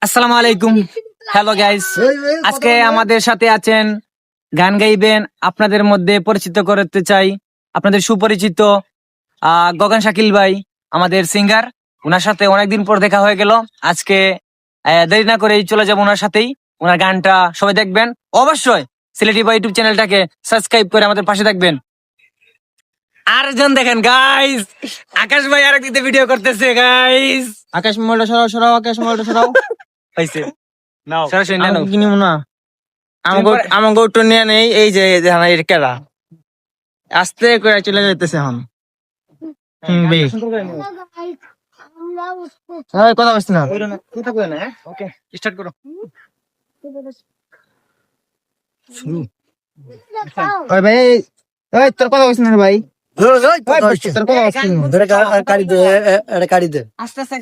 আসসালামু আলাইকুম, hello guys. আজকে আমাদের সাথে আছেন, গান গাইবেন, আপনাদের মধ্যে পরিচিত করতে চাই আপনাদের সুপরিচিত গগন শাকিল ভাই, আমাদের সিঙ্গার। ওনার সাথে অনেকদিন পর দেখা হয়ে গেল। আজকে দেরি না করেই চলে যাবো ওনার সাথেই। ওনার গানটা সবাই দেখবেন অবশ্যই। সিলেটি ভাই ইউটিউব চ্যানেলটাকে সাবস্ক্রাইব করে আমাদের পাশে থাকবেন। আরেকজন দেখেন গাইস, আকাশ ভাই আরেক দিতে ভিডিও করতেছে গাইস। আকাশ মোবাইলটা সরাও সরাও, আকাশ মোবাইলটা সরাও। হইছে নাও, সরাসরি নাও। আমি কিনিব না, আমাকে একটু নিয়ে নেই। এই যে কেরা আস্তে করে চলে যেতেছে এখন। কথা বলছি না, কথা কই না। ওকে, স্টার্ট করো। ওই ভাই, ওই তোর কথা বলছি না রে ভাই, তোর কথা বলছি না। আস্তে আস্তে